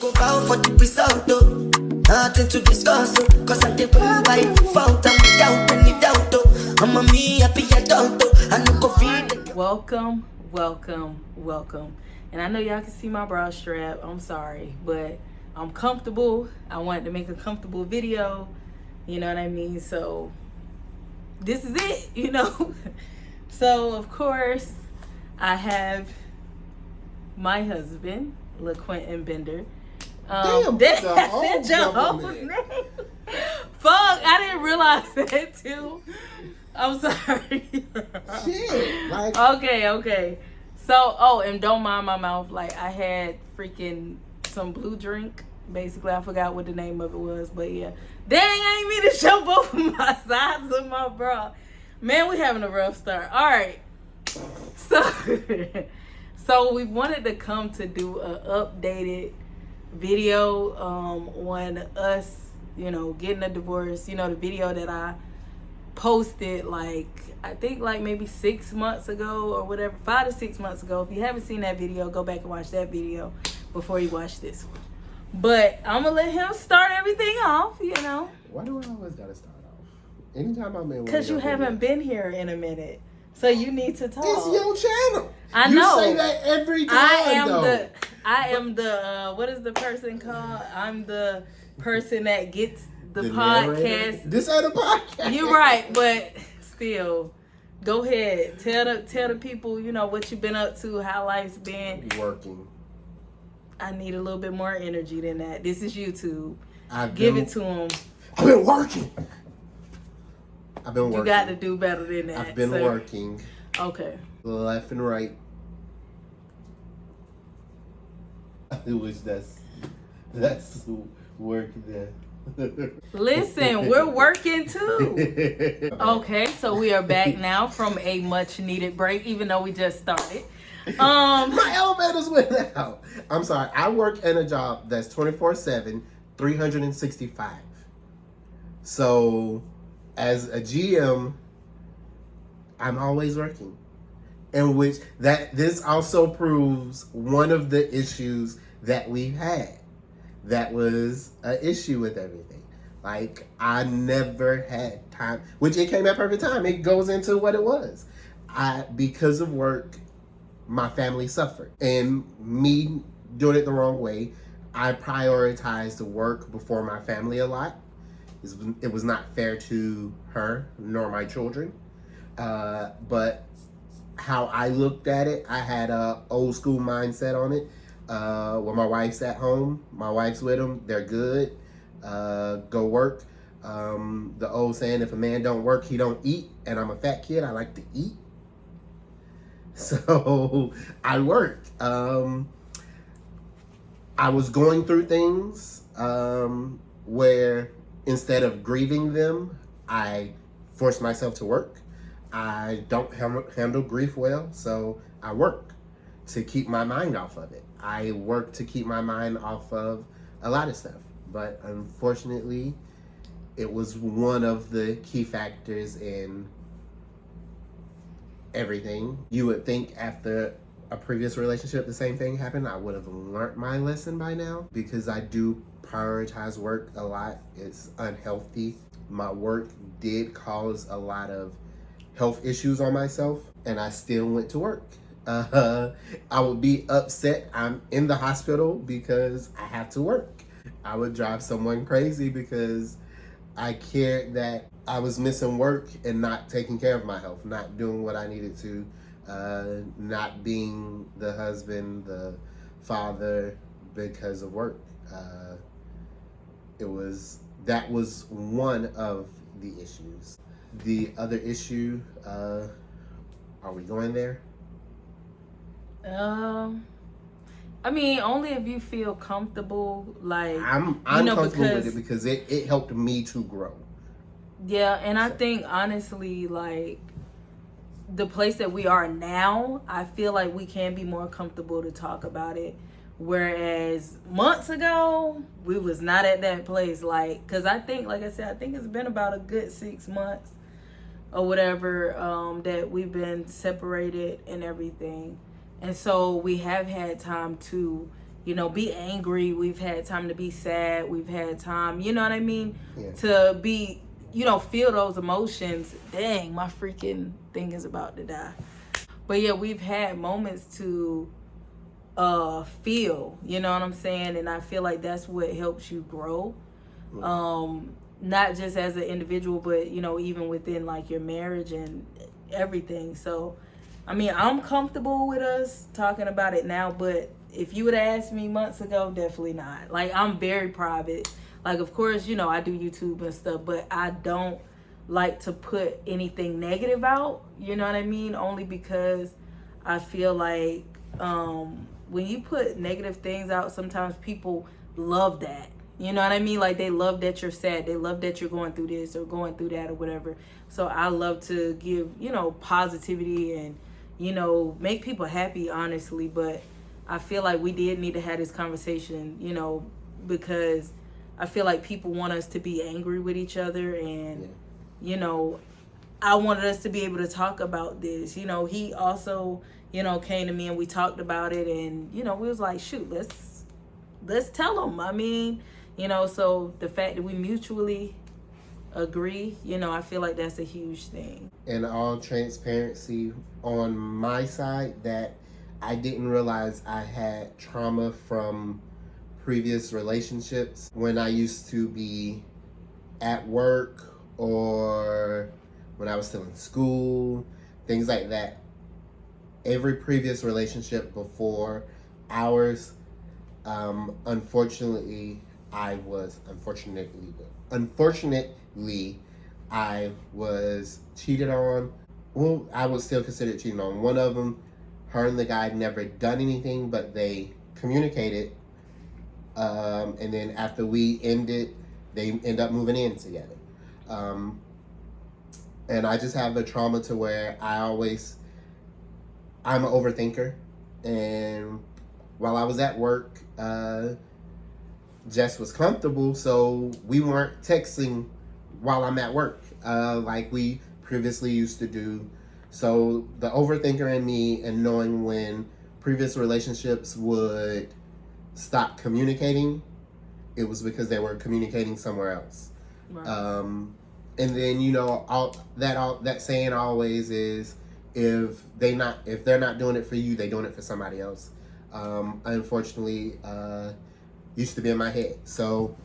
go bow for the result, though. Nothing to discuss, oh. Cause I did one by default and without any doubt, oh. I'm a me happy adult, oh. I no go feel. Welcome. And I know y'all can see my bra strap. I'm sorry, but I'm comfortable. I wanted to make a comfortable video. You know what I mean? So this is it, you know. So of course I have my husband, LaQuentin Bender. Damn, that's the your whole whole name. Fuck, I didn't realize that too. I'm sorry. Shit, like Okay. So, and don't mind my mouth. Like, I had freaking some blue drink. Basically, I forgot what the name of it was, but yeah. Dang, I ain't mean to show both of my sides of my bra. Man, we having a rough start. All right. So we wanted to come to do an updated video on us, you know, getting a divorce. You know, the video that I posted I think maybe 6 months ago or whatever, 5 to 6 months ago. If you haven't seen that video, go back and watch that video before you watch this one. But I'm gonna let him start everything off, you know. Why do I always gotta start off? Anytime I'm in, Because you haven't been here in a minute, so you need to talk. It's your channel. I know. You say that every time. I am the what is the person called? I'm the person that gets the podcast. Narrator? This ain't a podcast. You're right, but still, go ahead. Tell the people, you know, what you've been up to, how life's been. Working. I need a little bit more energy than that. This is YouTube. It to them. I've been working. You got to do better than that. I've been working. Okay. Left and right. It was that's work there. Listen, we're working too. Okay, so we are back now from a much needed break, even though we just started. My elevators went out. I'm sorry. I work in a job that's 24/7, 365. So, as a GM, I'm always working. In which this also proves one of the issues that we've had. That was an issue with everything. Like, I never had time, which it came at perfect time. It goes into what it was. Because of work, my family suffered. And me doing it the wrong way, I prioritized the work before my family a lot. It was not fair to her nor my children. But how I looked at it, I had a old school mindset on it. When my wife's at home, my wife's with them, they're good. Go work. The old saying, if a man don't work, he don't eat. And I'm a fat kid, I like to eat. So I worked. I was going through things where instead of grieving them, I forced myself to work. I don't handle grief well, so I work to keep my mind off of it. I work to keep my mind off of a lot of stuff. But unfortunately, it was one of the key factors in everything. You would think after a previous relationship the same thing happened, I would have learned my lesson by now, because I do prioritize work a lot. It's unhealthy. My work did cause a lot of health issues on myself, and I still went to work. I would be upset I'm in the hospital because I have to work. I would drive someone crazy because I cared that I was missing work and not taking care of my health, not doing what I needed to, not being the husband, the father because of work. That was one of the issues. The other issue, are we going there? I mean, only if you feel comfortable. Like, I'm comfortable with it because it helped me to grow. Yeah, and I think honestly, like, the place that we are now, I feel like we can be more comfortable to talk about it. Whereas months ago, we was not at that place. Like, because I think, like I said, I think it's been about a good 6 months or whatever that we've been separated and everything. And so we have had time to, be angry. We've had time to be sad. We've had time, you know what I mean? Yeah. To be, feel those emotions. Dang, my freaking thing is about to die. But yeah, we've had moments to feel, you know what I'm saying? And I feel like that's what helps you grow. Not just as an individual, but, even within like your marriage and everything. So, I mean, I'm comfortable with us talking about it now, but if you would have asked me months ago, definitely not. Like, I'm very private. Like, of course, I do YouTube and stuff, but I don't like to put anything negative out, you know what I mean? Only because I feel like when you put negative things out, sometimes people love that. You know what I mean? Like, they love that you're sad. They love that you're going through this or going through that or whatever. So I love to give, positivity and, make people happy, honestly. But I feel like we did need to have this conversation, because I feel like people want us to be angry with each other. And, I wanted us to be able to talk about this. He also, came to me and we talked about it. And, we was like, shoot, let's tell him. I mean, so the fact that we mutually agree, I feel like that's a huge thing. In all transparency, on my side, that I didn't realize I had trauma from previous relationships. When I used to be at work or when I was still in school, things like that. Every previous relationship before ours, unfortunately, I was cheated on. Well, I would still consider it cheating on. One of them, her and the guy never done anything, but they communicated. And then after we ended, they end up moving in together. And I just have the trauma to where I'm an overthinker. And while I was at work, Jess was comfortable, so we weren't texting while I'm at work, like we previously used to do. So the overthinker in me, and knowing when previous relationships would stop communicating, it was because they were communicating somewhere else. Right. And then all that saying always is, if they're not doing it for you, they're doing it for somebody else. Unfortunately, used to be in my head. So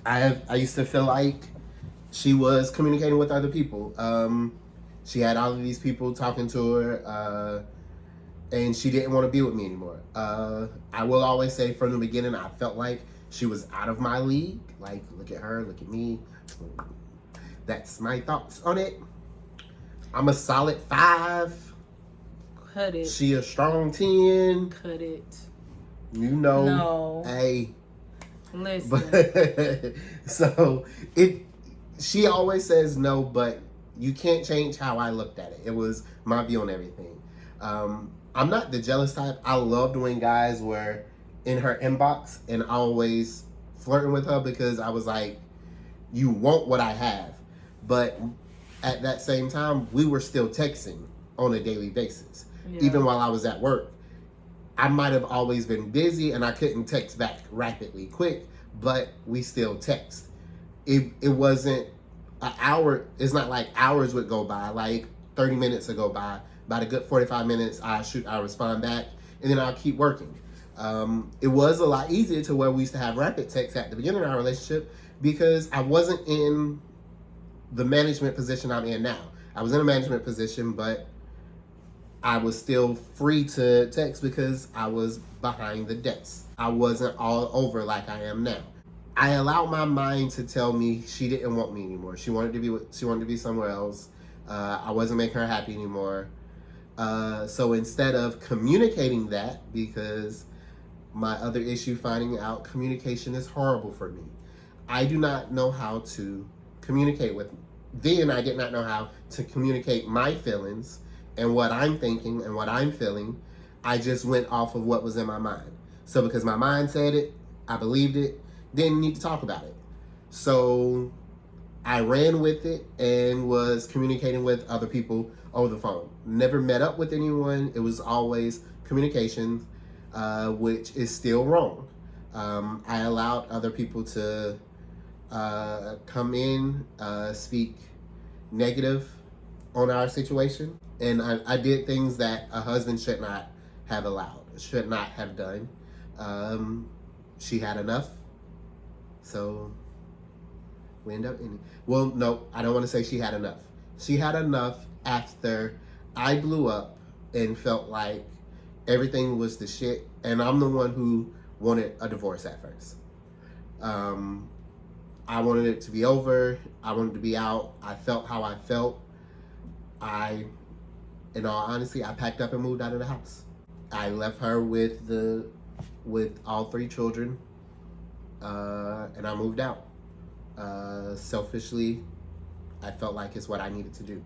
I used to feel like she was communicating with other people. She had all of these people talking to her, and she didn't want to be with me anymore. I will always say from the beginning, I felt like she was out of my league. Like, look at her, look at me. That's my thoughts on it. I'm a solid 5. Cut it. She a strong 10. Cut it. No. Hey. Listen. But, so she always says no, but you can't change how I looked at it. It was my view on everything. I'm not the jealous type. I loved when guys were in her inbox and always flirting with her, because I was like, you want what I have. But at that same time, we were still texting on a daily basis. Yeah. Even while I was at work. I might have always been busy and I couldn't text back rapidly quick, but we still text. It wasn't an hour. It's not like hours would go by, like 30 minutes would go by. About a good 45 minutes, I respond back, and then I'll keep working. It was a lot easier to where we used to have rapid text at the beginning of our relationship, because I wasn't in the management position I'm in now. I was in a management position, but I was still free to text because I was behind the desk. I wasn't all over like I am now. I allowed my mind to tell me she didn't want me anymore. She wanted to be somewhere else. I wasn't making her happy anymore. So instead of communicating that, because my other issue, finding out communication is horrible for me. I do not know how to communicate with. Then I did not know how to communicate my feelings and what I'm thinking and what I'm feeling. I just went off of what was in my mind. So because my mind said it, I believed it, didn't need to talk about it. So I ran with it and was communicating with other people over the phone. Never met up with anyone. It was always communication. which is still wrong. I allowed other people to come in, speak negative on our situation, and I did things that a husband should not have allowed, should not have done. She had enough, so we end up in. Well, no, I don't want to say she had enough. She had enough after I blew up and felt like everything was the shit, and I'm the one who wanted a divorce at first. I wanted it to be over. I wanted to be out. I felt how I felt. In all honesty, I packed up and moved out of the house. I left her with all 3 children, and I moved out. Selfishly, I felt like it's what I needed to do.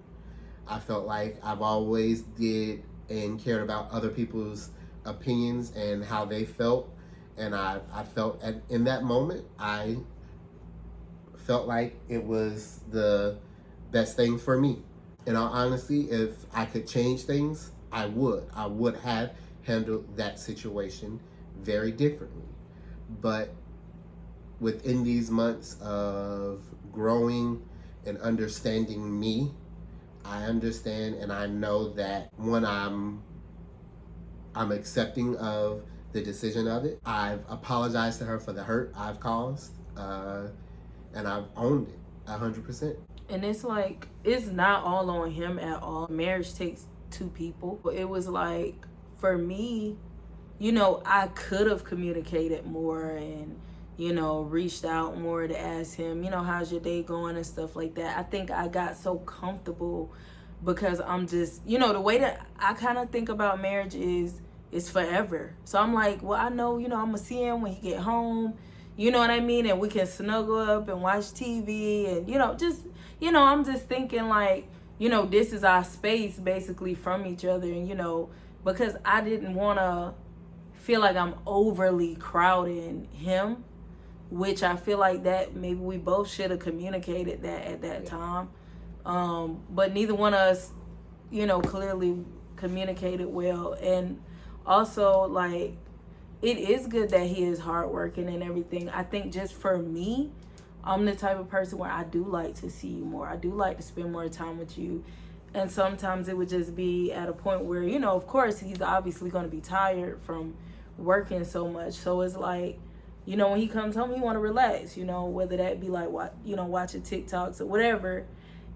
I felt like I've always did and cared about other people's opinions and how they felt, and I felt in that moment, I felt like it was the best thing for me. In all honesty, if I could change things, I would. I would have handled that situation very differently. But within these months of growing and understanding me, I understand and I know that when I'm accepting of the decision of it, I've apologized to her for the hurt I've caused, and I've owned it 100%. And it's like, it's not all on him at all. Marriage takes 2 people. It was like, for me, you know, I could have communicated more and, you know, reached out more to ask him, you know, how's your day going and stuff like that. I think I got so comfortable because I'm just, you know, the way that I kind of think about marriage is forever. So I'm like, well, I know, you know, I'm going to see him when he get home. You know what I mean? And we can snuggle up and watch TV and, you know, just, you know, I'm just thinking like, you know, this is our space basically from each other. And, you know, because I didn't want to feel like I'm overly crowding him, which I feel like that maybe we both should have communicated that at that time. But neither one of us, you know, clearly communicated well. And also, like, it is good that he is hardworking and everything. I think just for me, I'm the type of person where I do like to see you more. I do like to spend more time with you. And sometimes it would just be at a point where, you know, of course, he's obviously going to be tired from working so much. So it's like, you know, when he comes home, he want to relax, you know, whether that be like, you know, watching TikToks or whatever.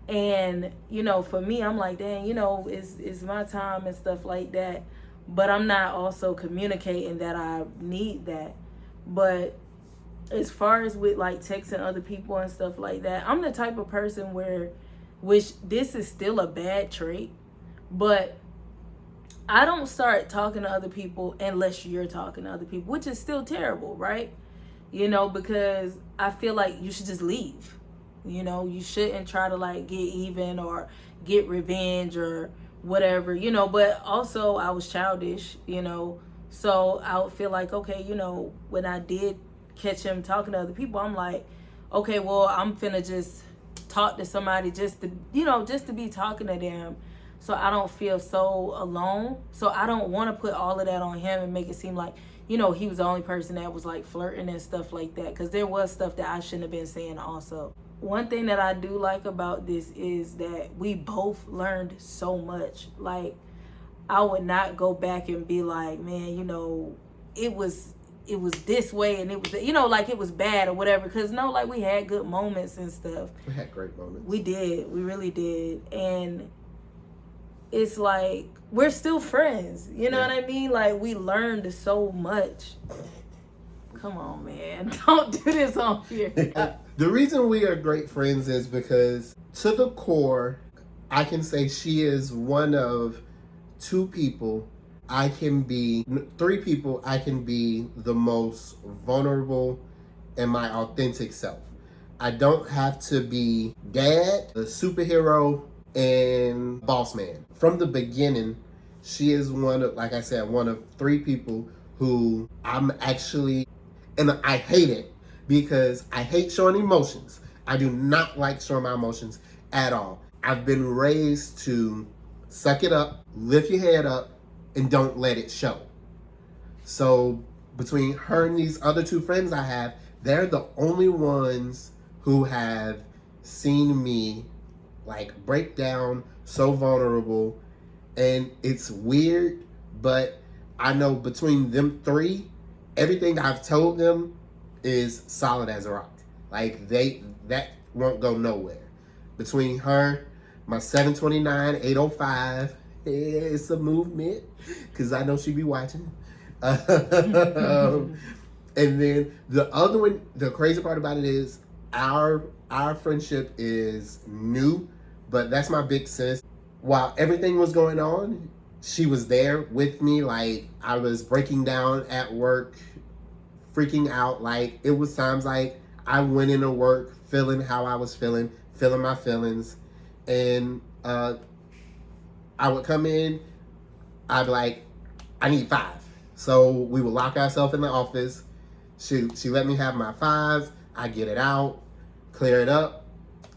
And, you know, for me, I'm like, dang, you know, it's my time and stuff like that. But I'm not also communicating that I need that. But as far as with like texting other people and stuff like that, I'm the type of person which this is still a bad trait, but I don't start talking to other people unless you're talking to other people, which is still terrible, right? You know, because I feel like you should just leave. You know, you shouldn't try to like get even or get revenge or whatever, you know. But also I was childish, you know, so I would feel like, okay, you know, when I did catch him talking to other people, I'm like, okay, well, I'm finna just talk to somebody just to, you know, just to be talking to them so I don't feel so alone. So I don't want to put all of that on him and make it seem like, you know, he was the only person that was like flirting and stuff like that, because there was stuff that I shouldn't have been saying also. One thing that I do like about this is that we both learned so much. Like, I would not go back and be like, man, you know, it was this way and it was, you know, like it was bad or whatever. Because no, like, we had good moments and stuff. We had great moments. We did. We really did. And it's like, we're still friends. You know what I mean? Like, we learned so much. Come on, man. Don't do this on here. The reason we are great friends is because, to the core, I can say she is one of 2 people I can be, 3 people I can be the most vulnerable and my authentic self. I don't have to be dad, the superhero, and boss man. From the beginning, she is one of, like I said, one of 3 people who I'm actually, and I hate it because I hate showing emotions. I do not like showing my emotions at all. I've been raised to suck it up, lift your head up, and don't let it show. So between her and these other two friends I have, they're the only ones who have seen me like break down so vulnerable. And it's weird, but I know between them three, everything I've told them is solid as a rock. Like that won't go nowhere. Between her, my 729, 805, it's a movement because I know she be watching. And then the other one, the crazy part about it is our friendship is new, but that's my big sis. While everything was going on, she was there with me. Like I was breaking down at work, freaking out. Like it was times like I went into work feeling how I was feeling my feelings, and I would come in, I'd be like, I need 5. So we would lock ourselves in the office. She let me have my 5. I get it out, clear it up,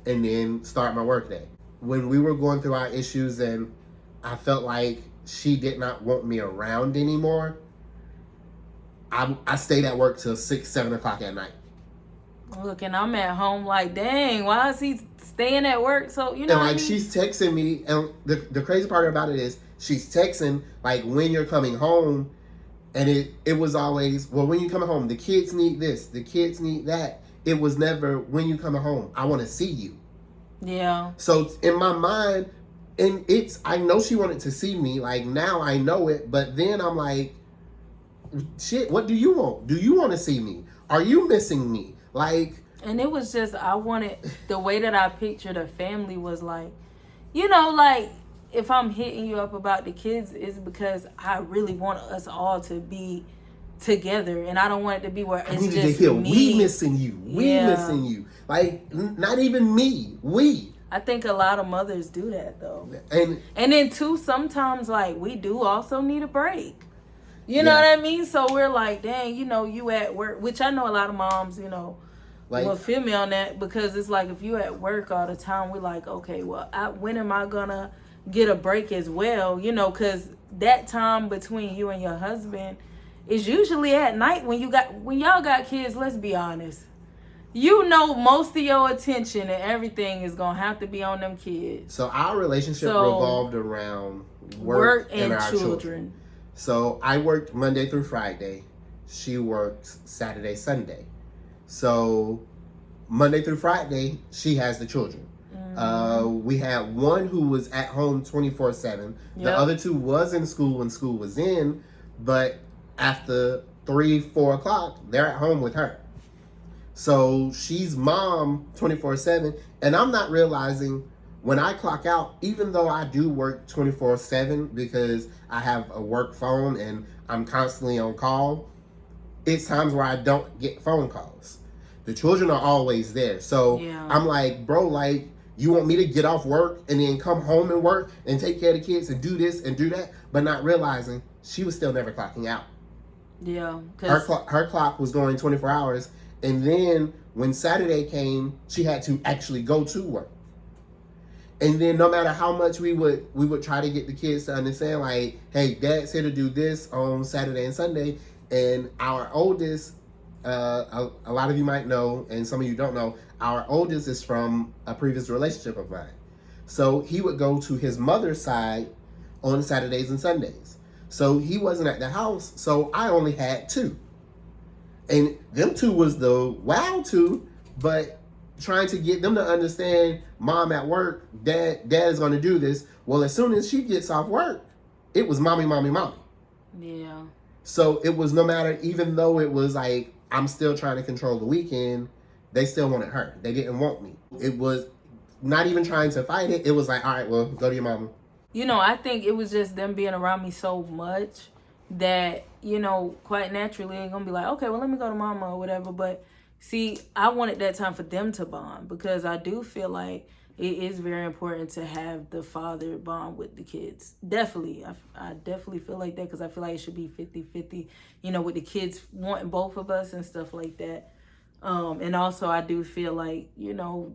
and then start my work day. When we were going through our issues and I felt like she did not want me around anymore, I stayed at work till 6, 7 o'clock at night. Look, and I'm at home like, dang, why is he staying at work? So, you know, and like she's texting me, and the crazy part about it is she's texting like when you're coming home, and it was always, well, when you coming home, the kids need this, the kids need that. It was never when you coming home, I want to see you. Yeah. So in my mind, and I know she wanted to see me, like now I know it, but then I'm like, shit, what do you want? Do you want to see me? Are you missing me? Like, and it was just, I wanted, the way that I pictured a family was like, you know, like if I'm hitting you up about the kids, it's because I really want us all to be together, and I don't want it to be where it's just to hear, me. We missing you. We missing you. Like, not even me. We. I think a lot of mothers do that though. And then too, sometimes like we do also need a break. You know what I mean? So we're like, dang, you know, you at work, which I know a lot of moms, you know, like, will feel me on that, because it's like if you at work all the time, we're like, okay, well, when am I gonna get a break as well? You know, because that time between you and your husband is usually at night when y'all got kids. Let's be honest. You know, most of your attention and everything is gonna have to be on them kids. So our relationship revolved around work and our children. So I worked Monday through Friday. She worked Saturday, Sunday. So Monday through Friday, she has the children. We had one who was at home 24/7. The other two was in school when school was in, but after 3, 4 o'clock, they're at home with her. So she's mom 24/7, and I'm not realizing when I clock out, even though I do work 24/7 because I have a work phone and I'm constantly on call, it's times where I don't get phone calls. The children are always there. So I'm like, bro, like, you want me to get off work and then come home and work and take care of the kids and do this and do that, but not realizing she was still never clocking out. Yeah. Her clock was going 24 hours. And then when Saturday came, she had to actually go to work. And then no matter how much we would try to get the kids to understand, like, hey, dad's here to do this on Saturday and Sunday. And our oldest, a lot of you might know, and some of you don't know, our oldest is from a previous relationship of mine. So he would go to his mother's side on Saturdays and Sundays. So he wasn't at the house, so I only had 2. And them 2 was the wow 2, but trying to get them to understand, mom at work, dad is going to do this. Well, as soon as she gets off work, it was mommy. Yeah. So it was no matter, even though it was like, I'm still trying to control the weekend, they still wanted her. They didn't want me. It was not even trying to fight it. It was like, all right, well, go to your mama. You know, I think it was just them being around me so much that, you know, quite naturally they're going to be like, okay, well, let me go to mama or whatever. But see, I wanted that time for them to bond, because I do feel like it is very important to have the father bond with the kids. Definitely. I definitely feel like that, because I feel like it should be 50-50, you know, with the kids wanting both of us and stuff like that. And also I do feel like, you know,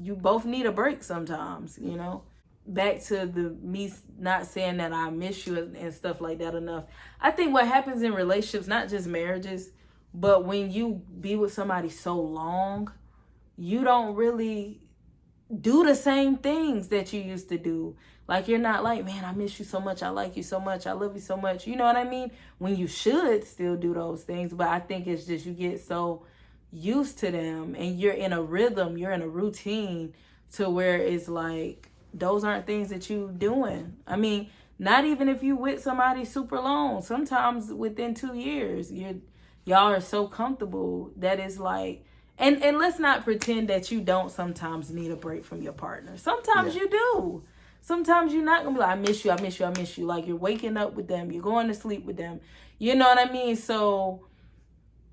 you both need a break sometimes, you know. back to the me not saying that I miss you and stuff like that enough. I think what happens in relationships, not just marriages, but when you be with somebody so long, you don't really do the same things that you used to do. Like, you're not like, man, I miss you so much. I like you so much. I love you so much. You know what I mean? When you should still do those things. But I think it's just you get so used to them and you're in a rhythm, you're in a routine to where it's like, those aren't things that you doing. I mean, not even if you with somebody super long. Sometimes within 2 years, y'all are so comfortable that it's like, and let's not pretend that you don't sometimes need a break from your partner. Sometimes you do. Sometimes you're not gonna be like, I miss you, I miss you, I miss you. Like, you're waking up with them, you're going to sleep with them. You know what I mean? So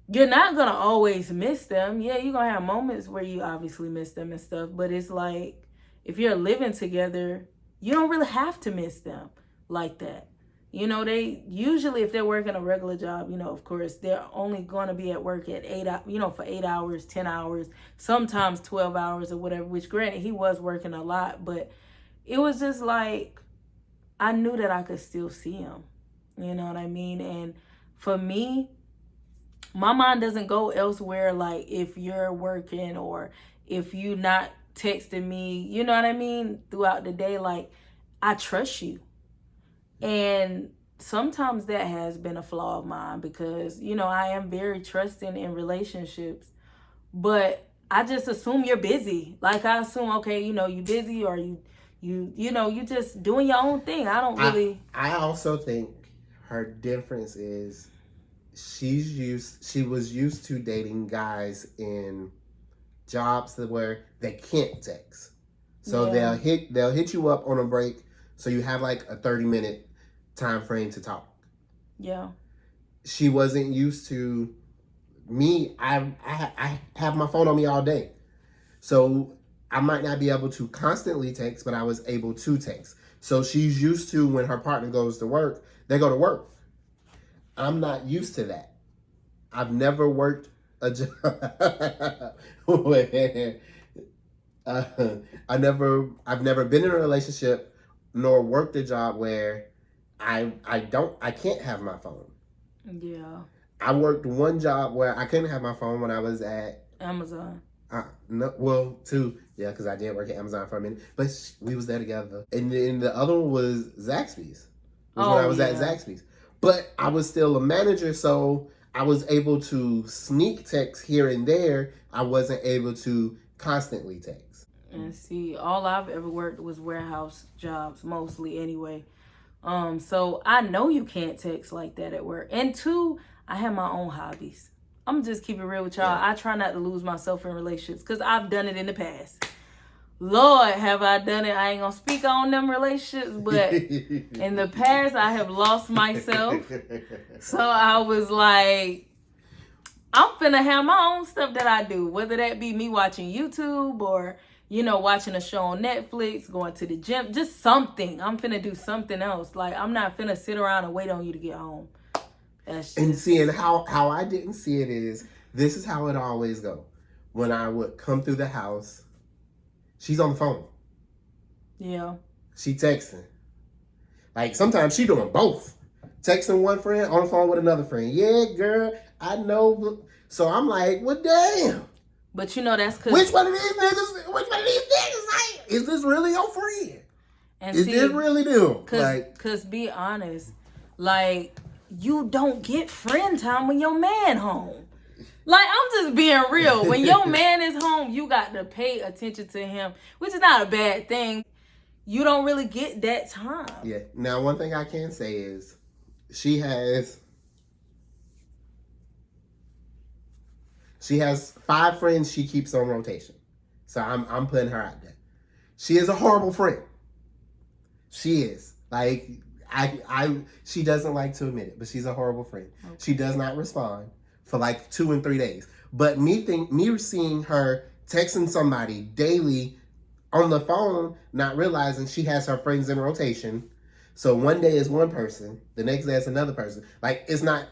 you're not gonna always miss them. Yeah, you're gonna have moments where you obviously miss them and stuff, but it's like, if you're living together, you don't really have to miss them like that. You know, they usually, if they're working a regular job, you know, of course, they're only going to be at work at for 8 hours, 10 hours, sometimes 12 hours or whatever, which granted, he was working a lot, but it was just like, I knew that I could still see him. You know what I mean? And for me, my mind doesn't go elsewhere. Like, if you're working or if you not texting me, you know what I mean, throughout the day, like, I trust you. And sometimes that has been a flaw of mine because, you know, I am very trusting in relationships, but I just assume you're busy. Like, I assume, okay, you know, you busy or you know, you just doing your own thing. I don't really. I also think her difference is she was used to dating guys in jobs where they can't text. So they'll hit you up on a break, so you have like a 30-minute time frame to talk. Yeah. She wasn't used to me. I have my phone on me all day. So I might not be able to constantly text, but I was able to text. So she's used to when her partner goes to work, they go to work. I'm not used to that. I've never worked a job where I've never been in a relationship nor worked a job where I can't have my phone. Yeah. I worked one job where I couldn't have my phone when I was at Amazon. Two. Yeah, because I did work at Amazon for a minute. But we was there together. And then the other one was Zaxby's. When I was at Zaxby's. But I was still a manager, so I was able to sneak text here and there. I wasn't able to constantly text. And see, all I've ever worked was warehouse jobs, mostly anyway. So I know you can't text like that at work. And two, I have my own hobbies. I'm just keep it real with y'all. Yeah. I try not to lose myself in relationships because I've done it in the past. Lord, have I done it. I ain't gonna speak on them relationships, but in the past I have lost myself. So I was like, I'm finna have my own stuff that I do, whether that be me watching YouTube or, you know, watching a show on Netflix, going to the gym, just something. I'm finna do something else. Like, I'm not finna sit around and wait on you to get home. And seeing how I didn't see it is, this is how it always go. When I would come through the house, she's on the phone. Yeah. She texting. Like, sometimes she doing both. Texting one friend, on the phone with another friend. Yeah, girl, I know. So I'm like, well, damn. But you know that's because... Which one of these niggas like, is this really your friend? And is this really them? Because be honest, like, you don't get friend time when your man home. Like, I'm just being real. When your man is home, you got to pay attention to him, which is not a bad thing. You don't really get that time. Yeah. Now, one thing I can say is she has 5 friends she keeps on rotation. So I'm putting her out there. She is a horrible friend. She is. Like, she doesn't like to admit it, but she's a horrible friend. Okay. She does not respond for like 2 and 3 days. But me seeing her texting somebody daily on the phone, not realizing she has her friends in rotation. So one day is one person, the next day is another person. Like, it's not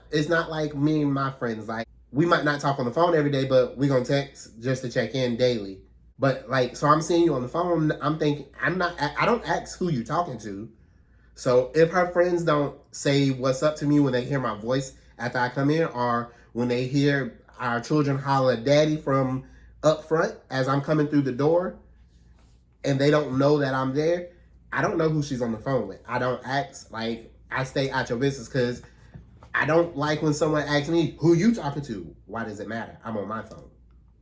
like me and my friends. Like, we might not talk on the phone every day, but we're gonna text just to check in daily. But like, so I'm seeing you on the phone. I'm thinking, I don't ask who you talking to. So if her friends don't say what's up to me when they hear my voice after I come in, or when they hear our children holler daddy from up front as I'm coming through the door, and they don't know that I'm there, I don't know who she's on the phone with. I don't ask, like, I stay out your business, because I don't like when someone asks me, who you talking to? Why does it matter? I'm on my phone.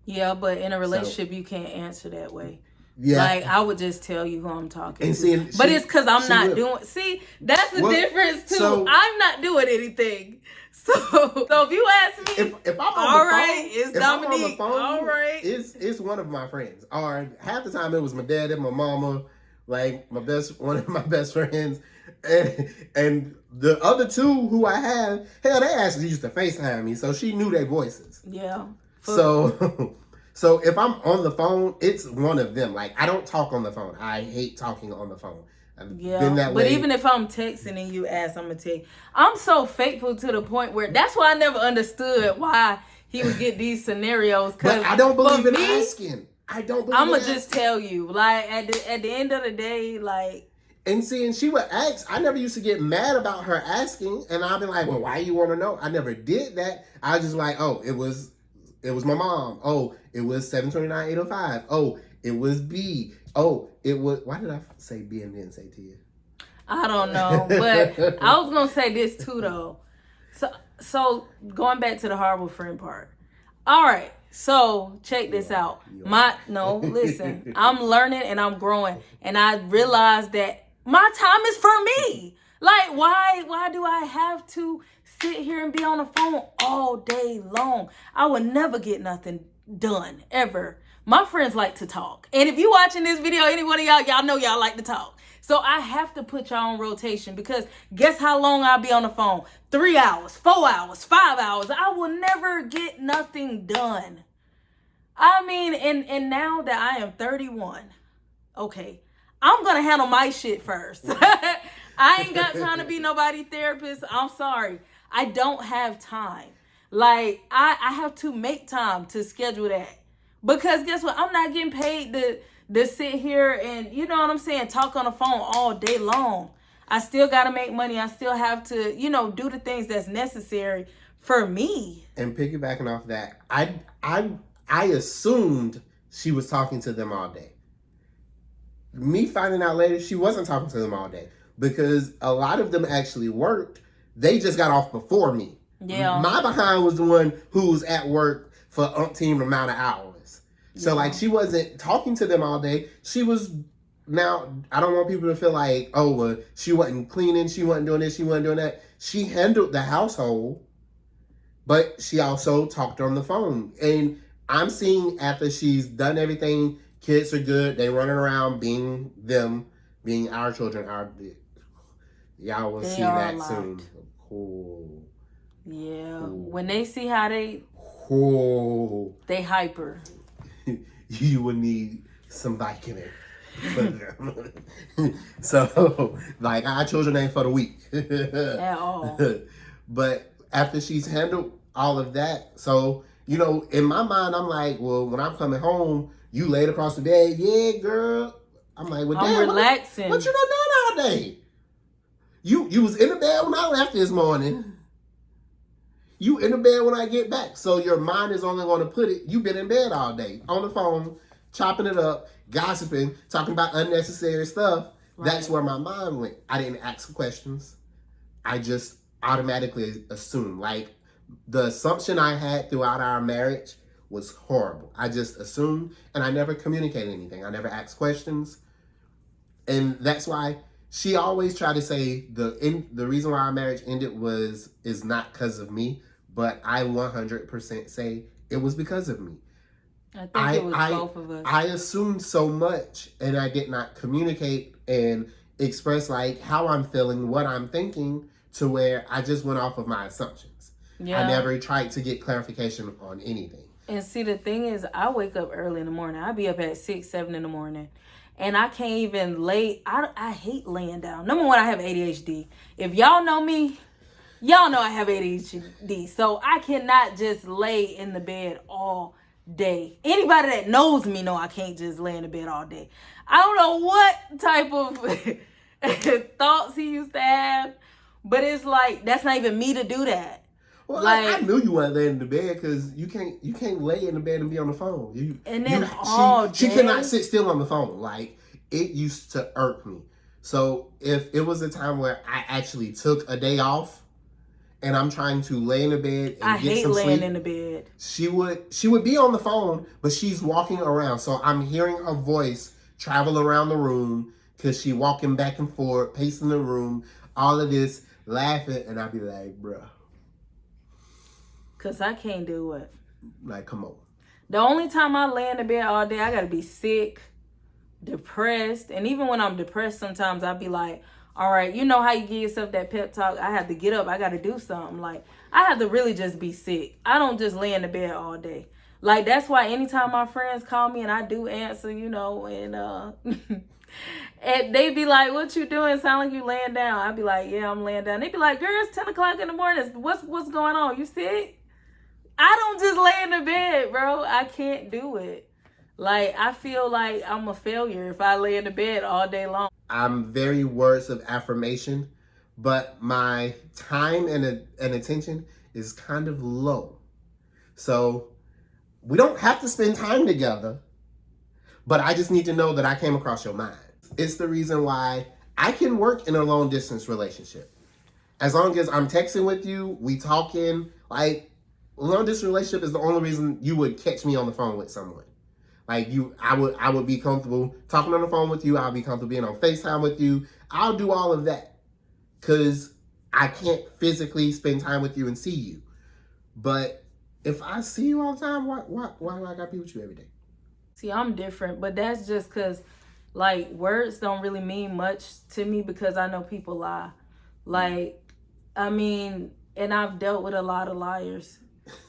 Yeah, but in a relationship, you can't answer that way. Yeah. Like, I would just tell you who I'm talking And to. see, But it's because I'm not will. doing... See, that's the Well, difference, too. so- I'm not doing anything. So if you ask me... If I'm on all the right, phone, it's if I'm on the Dominique. phone, All right. it's one of my friends. Or half the time it was my dad and my mama, like one of my best friends. And the other two who I have, hell, they actually used to FaceTime me, so she knew their voices. Yeah. So if I'm on the phone, it's one of them. Like, I don't talk on the phone. I hate talking on the phone. I've been that but way. even if I'm texting and you ask, I'm gonna tell you. I'm so faithful to the point where that's why I never understood why he would get these scenarios. But I don't believe in asking. I don't believe I'm in gonna asking. just tell you, like at the end of the day, like. And seeing she would ask, I never used to get mad about her asking, and I'd be like, well, why you want to know? I never did that. I was just like, oh, it was my mom. Oh, it was 729-805. Oh, it was B. Oh, it was, why did I say B and didn't say Tia? I don't know, but I was gonna say this too though. So going back to the horrible friend part. All right, so check this out. Listen, I'm learning and I'm growing, and I realized that my time is for me. Like, why do I have to sit here and be on the phone all day long? I would never get nothing done ever. My friends like to talk. And if you watching this video, any one of y'all know y'all like to talk. So I have to put y'all on rotation, because guess how long I'll be on the phone? 3 hours, 4 hours, 5 hours. I will never get nothing done. I mean, and now that I am 31, okay, I'm going to handle my shit first. I ain't got time to be nobody's therapist. I'm sorry. I don't have time. Like, I have to make time to schedule that. Because guess what? I'm not getting paid to sit here and, you know what I'm saying, talk on the phone all day long. I still got to make money. I still have to, do the things that's necessary for me. And piggybacking off that, I assumed she was talking to them all day. Me finding out later, she wasn't talking to them all day, because a lot of them actually worked. They just got off before me. Yeah. My behind was the one who was at work for umpteen amount of hours. So, like, she wasn't talking to them all day. She was, now, I don't want people to feel like, oh, well, she wasn't cleaning, she wasn't doing this, she wasn't doing that. She handled the household, but she also talked on the phone. And I'm seeing after she's done everything, kids are good, they running around being them, being our children, y'all will see that soon. Cool. Yeah. Cool. When they see how they hyper. You would need some Vicodin. So, like, our children ain't for the weak. At all. But after she's handled all of that, so, in my mind, I'm like, well, when I'm coming home, you laid across the bed, yeah, girl. I'm like, well, I'm relaxing. What you done all day? You was in the bed when I left this morning. You in the bed when I get back. So your mind is only going to put it, you've been in bed all day, on the phone, chopping it up, gossiping, talking about unnecessary stuff. Right. That's where my mind went. I didn't ask questions. I just automatically assumed. Like, the assumption I had throughout our marriage was horrible. I just assumed, and I never communicated anything. I never asked questions. And that's why she always tried to say the reason why our marriage ended is not because of me, but I 100% say it was because of me. I think it was both of us. I assumed so much, and I did not communicate and express like how I'm feeling, what I'm thinking, to where I just went off of my assumptions. Yeah. I never tried to get clarification on anything. And see, the thing is, I wake up early in the morning. I be up at 6, 7 in the morning. And I can't even lay. I hate laying down. Number one, I have ADHD. If y'all know me, y'all know I have ADHD. So I cannot just lay in the bed all day. Anybody that knows me know I can't just lay in the bed all day. I don't know what type of thoughts he used to have, but it's like that's not even me to do that. Well, Like, I knew you weren't laying in the bed because you can't lay in the bed and be on the phone. She cannot sit still on the phone. Like, it used to irk me. So if it was a time where I actually took a day off and I'm trying to lay in the bed and get some sleep, I hate laying in the bed. She would be on the phone, but she's walking around. So I'm hearing her voice travel around the room because she walking back and forth, pacing the room, all of this, laughing, and I'd be like, bruh. Cause I can't do it. Like, come on. The only time I lay in the bed all day, I gotta be sick, depressed. And even when I'm depressed, sometimes I'll be like, all right, you know how you give yourself that pep talk? I have to get up. I got to do something. Like, I have to really just be sick. I don't just lay in the bed all day. Like, that's why anytime my friends call me and I do answer, you know, and and they be like, what you doing? Sound like you laying down. I be like, yeah, I'm laying down. They be like, girl, it's 10 o'clock in the morning. What's going on? You sick? I don't just lay in the bed, bro. I can't do it. Like, I feel like I'm a failure if I lay in the bed all day long. I'm very words of affirmation, but my time and attention is kind of low. So we don't have to spend time together, but I just need to know that I came across your mind. It's the reason why I can work in a long distance relationship. As long as I'm texting with you, we talking, like, a long distance relationship is the only reason you would catch me on the phone with someone. Like, I would be comfortable talking on the phone with you. I'll be comfortable being on FaceTime with you. I'll do all of that because I can't physically spend time with you and see you. But if I see you all the time, why do I gotta be with you every day? See, I'm different, but that's just because, like, words don't really mean much to me because I know people lie. Like, I mean, and I've dealt with a lot of liars.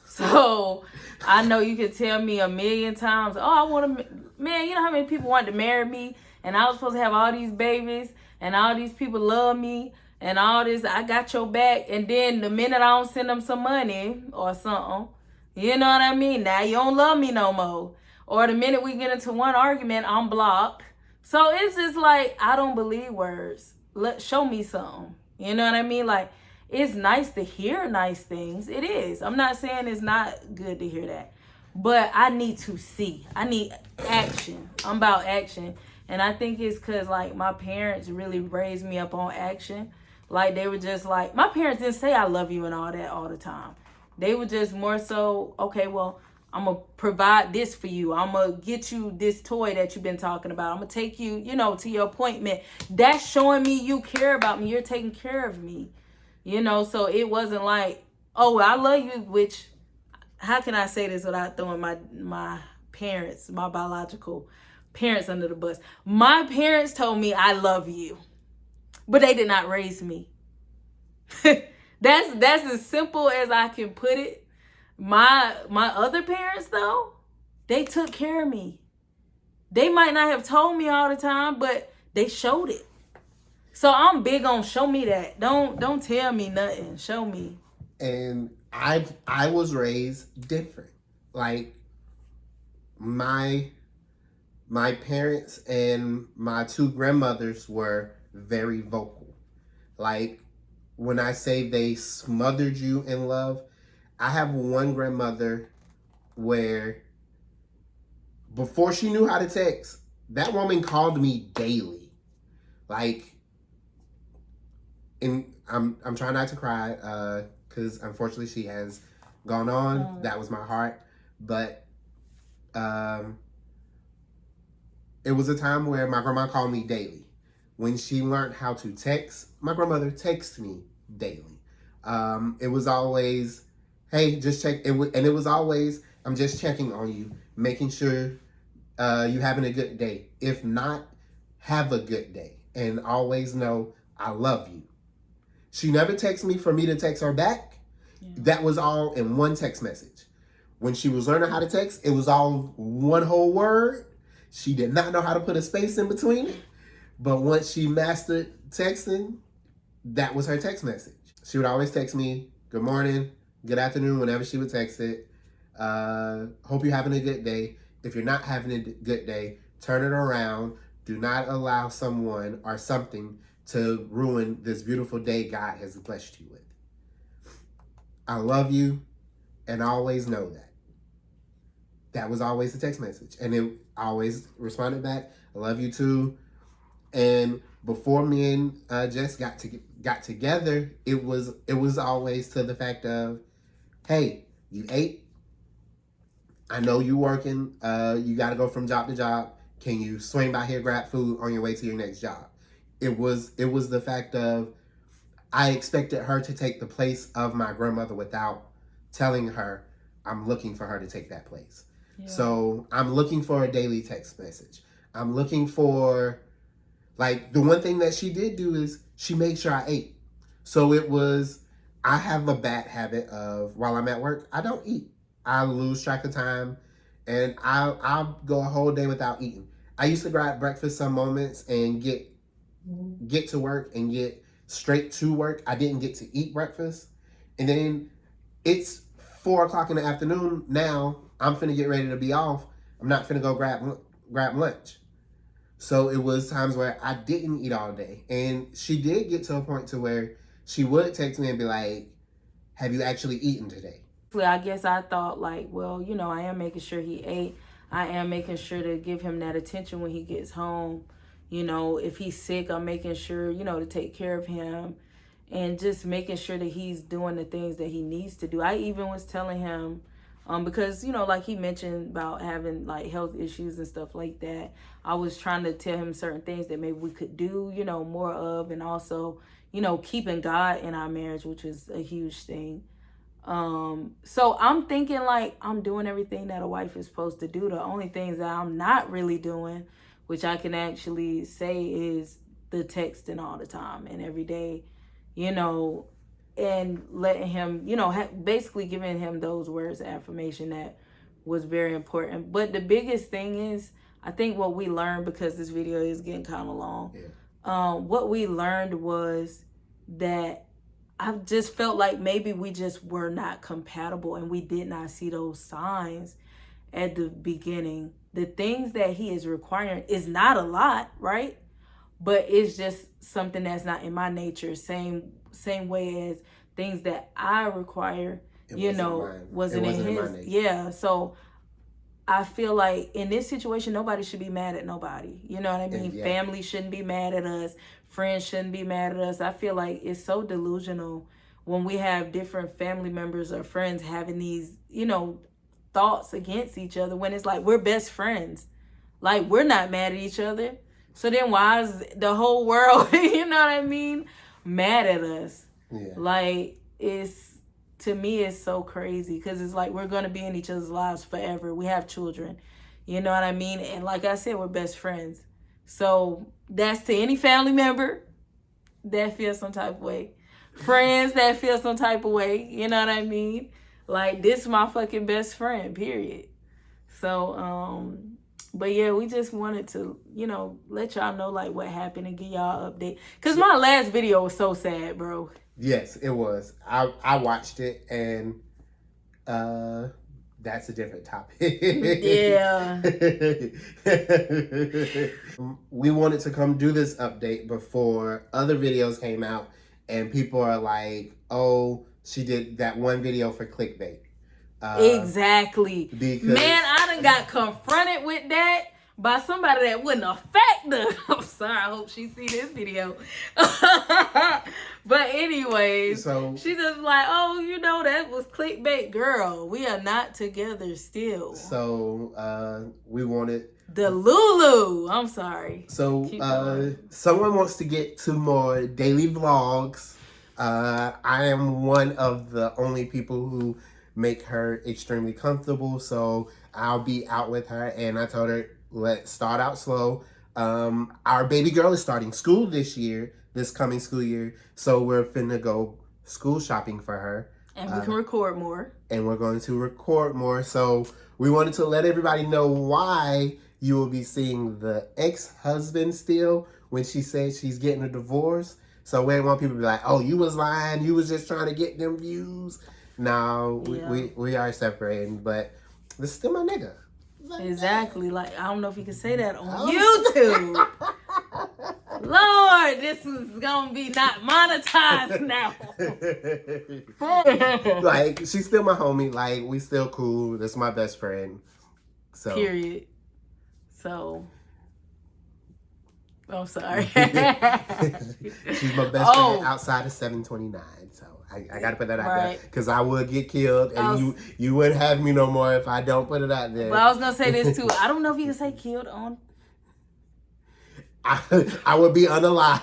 So I know you could tell me a million times, oh, I want to, man, you know how many people wanted to marry me and I was supposed to have all these babies and all these people love me and all this, I got your back. And then the minute I don't send them some money or something, you know what I mean? Now you don't love me no more. Or the minute we get into one argument, I'm blocked. So it's just like, I don't believe words. Show me something. You know what I mean? Like, it's nice to hear nice things. It is. I'm not saying it's not good to hear that. But I need to see. I need action. I'm about action. And I think it's because, like, my parents really raised me up on action. Like, they were just like, my parents didn't say I love you and all that all the time. They were just more so, okay, well, I'm going to provide this for you. I'm going to get you this toy that you've been talking about. I'm going to take you, you know, to your appointment. That's showing me you care about me. You're taking care of me. You know, so it wasn't like, oh, I love you, which, how can I say this without throwing my parents, my biological parents under the bus? My parents told me I love you, but they did not raise me. That's as simple as I can put it. My other parents, though, they took care of me. They might not have told me all the time, but they showed it. So I'm big on show me that. Don't tell me nothing. Show me. And I was raised different. Like, my parents and my two grandmothers were very vocal. Like, when I say they smothered you in love, I have one grandmother where before she knew how to text, that woman called me daily. Like, and I'm trying not to cry because unfortunately she has gone on. Oh. That was my heart. But it was a time where my grandma called me daily. When she learned how to text, my grandmother texted me daily. It was always, hey, just check. And it was always, I'm just checking on you, making sure you having a good day. If not, have a good day. And always know I love you. She never texted me for me to text her back. Yeah. That was all in one text message. When she was learning how to text, it was all one whole word. She did not know how to put a space in between it. But once she mastered texting, that was her text message. She would always text me, good morning, good afternoon, whenever she would text it. Hope you're having a good day. If you're not having a good day, turn it around. Do not allow someone or something to ruin this beautiful day God has blessed you with. I love you, and always know that. That was always the text message. And then I always responded back, I love you too. And before me and Jess got together, it was always to the fact of, hey, you ate. I know you working. You got to go from job to job. Can you swing by here, grab food on your way to your next job? It was the fact of, I expected her to take the place of my grandmother without telling her I'm looking for her to take that place. Yeah. So I'm looking for a daily text message. I'm looking for, like, the one thing that she did do is she made sure I ate. So it was, I have a bad habit of, while I'm at work, I don't eat. I lose track of time, and I'll go a whole day without eating. I used to grab breakfast some moments and get to work and get straight to work. I didn't get to eat breakfast. And then it's 4 o'clock in the afternoon. Now I'm finna get ready to be off. I'm not finna go grab lunch. So it was times where I didn't eat all day. And she did get to a point to where she would text me and be like, have you actually eaten today? I guess I thought, like, well, you know, I am making sure he ate. I am making sure to give him that attention when he gets home. You know, if he's sick, I'm making sure, you know, to take care of him and just making sure that he's doing the things that he needs to do. I even was telling him, because, you know, like he mentioned about having like health issues and stuff like that. I was trying to tell him certain things that maybe we could do, you know, more of, and also, you know, keeping God in our marriage, which is a huge thing. So I'm thinking like I'm doing everything that a wife is supposed to do. The only things that I'm not really doing, which I can actually say, is the texting all the time and every day, you know, and letting him, you know, basically giving him those words of affirmation that was very important. But the biggest thing is, I think what we learned, because this video is getting kind of long, what we learned was that I just felt like maybe we just were not compatible and we did not see those signs at the beginning. The things that he is requiring is not a lot, right? But it's just something that's not in my nature. Same way as things that I require, wasn't in his. Yeah, so I feel like in this situation, nobody should be mad at nobody. You know what I mean? Yeah. Family shouldn't be mad at us. Friends shouldn't be mad at us. I feel like it's so delusional when we have different family members or friends having these, you know, thoughts against each other, when it's like we're best friends. Like, we're not mad at each other. So then why is the whole world, you know what I mean, mad at us? Yeah. Like, to me, it's so crazy, because it's like we're going to be in each other's lives forever. We have children, you know what I mean? And like I said, we're best friends. So that's to any family member that feels some type of way. Friends that feel some type of way, you know what I mean? Like, this is my fucking best friend, period. So, but yeah, we just wanted to, you know, let y'all know like what happened and give y'all an update. Because my last video was so sad, bro. Yes, it was. I watched it, and that's a different topic. Yeah. We wanted to come do this update before other videos came out, and people are like, oh, she did that one video for clickbait. Exactly. Man, I done got confronted with that by somebody that wouldn't affect her. I'm sorry, I hope she see this video. But anyways, so she just like, oh, you know, that was clickbait. Girl, we are not together still. So we wanted the Lulu. I'm sorry. So someone wants to get to more daily vlogs. I am one of the only people who make her extremely comfortable, so I'll be out with her, and I told her, let's start out slow. Our baby girl is starting school this coming school year, so we're finna go school shopping for her. And we can record more. And we're going to record more, so we wanted to let everybody know why you will be seeing the ex-husband still when she said she's getting a divorce. So we didn't want people to be like, oh, you was lying, you was just trying to get them views. No, Yeah. we are separating, but this is still my nigga. Exactly. Like, I don't know if you can say that on Oh. YouTube. Lord, this is gonna be not monetized now. Like, she's still my homie. Like, we still cool. That's my best friend. So. Period. So, I'm sorry. She's my best friend outside of 729. So I gotta put that out there because I would get killed, and you wouldn't have me no more if I don't put it out there. But I was gonna say this too. I don't know if you can say killed on. I would be unalived.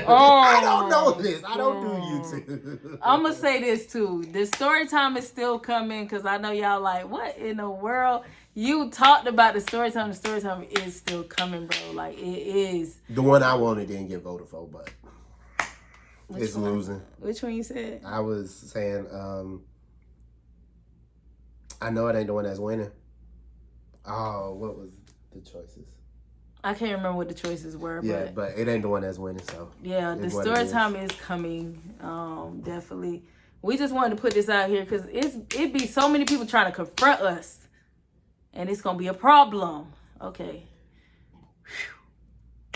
I don't know this. I don't do YouTube. I'm gonna say this too. The story time is still coming because I know y'all like, what in the world? You talked about the story time. The story time is still coming, bro. Like, it is. The one I wanted didn't get voted for, but Which one? Losing. Which one you said? I was saying, I know it ain't the one that's winning. Oh, what was the choices? I can't remember what the choices were. Yeah, but it ain't the one that's winning, so. Yeah, the story time is coming. Definitely. We just wanted to put this out here because it be so many people trying to confront us. And it's going to be a problem. Okay. Whew.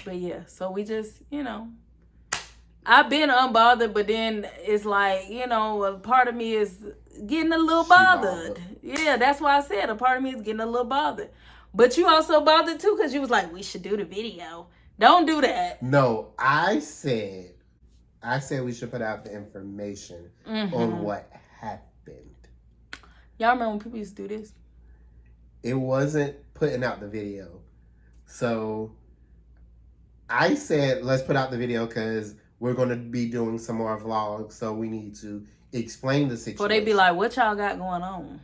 But yeah, so we just, I've been unbothered, but then it's like, a part of me is getting a little bothered. Yeah, that's why I said a part of me is getting a little bothered. But you also bothered too because you was like, we should do the video. Don't do that. No, I said we should put out the information on what happened. Y'all remember when people used to do this? It wasn't putting out the video. So I said, let's put out the video because we're going to be doing some more vlogs. So we need to explain the situation. So they be like, what y'all got going on?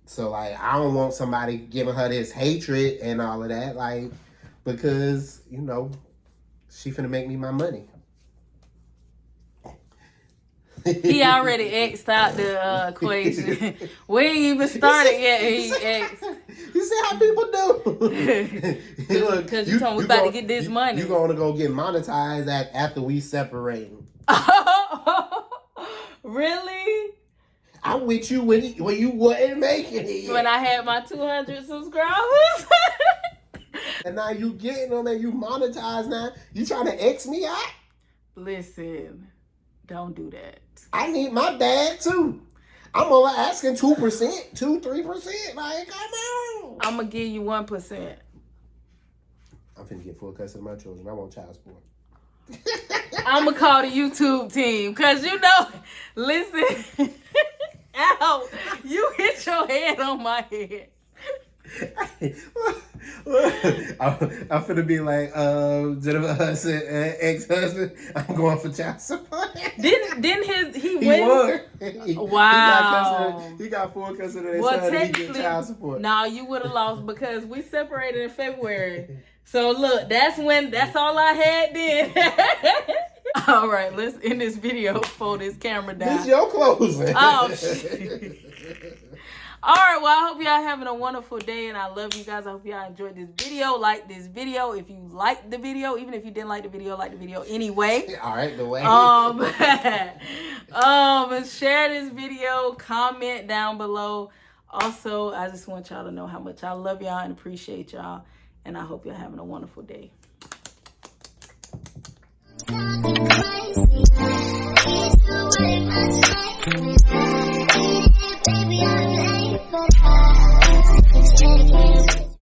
So, like, I don't want somebody giving her this hatred and all of that. Like, because, she finna make me my money. He already X'd out the equation. We ain't even started yet. He X'd. You see how people do? Because you told me we about to get this money. You going to go get monetized after we separating. Really? I'm with you when you wasn't making it yet. When I had my 200 subscribers. And now you getting them and you monetize now. You trying to X me out? Listen, don't do that. I need my bag too. I'm only asking 2%, 2-3%. Like, come on. I'm going to give you 1%. I'm finna get full custody of my children. I want child support. I'm going to call the YouTube team. Because, listen. Ow. You hit your head on my head. I'm finna be like Jennifer Hudson, ex-husband. I'm going for child support. Didn't he He win? won. Wow. He got full custody of his Well, son. He technically, get child support. no, you would have lost because we separated in February. So look, that's all I had then. All right, let's end this video before this camera dies. This your closing. Oh, shit. All right, well, I hope y'all having a wonderful day, and I love you guys. I hope y'all enjoyed this video. Like this video. If you liked the video, even if you didn't like the video anyway. All right, the way. Share this video, comment down below. Also, I just want y'all to know how much I love y'all and appreciate y'all, and I hope y'all having a wonderful day.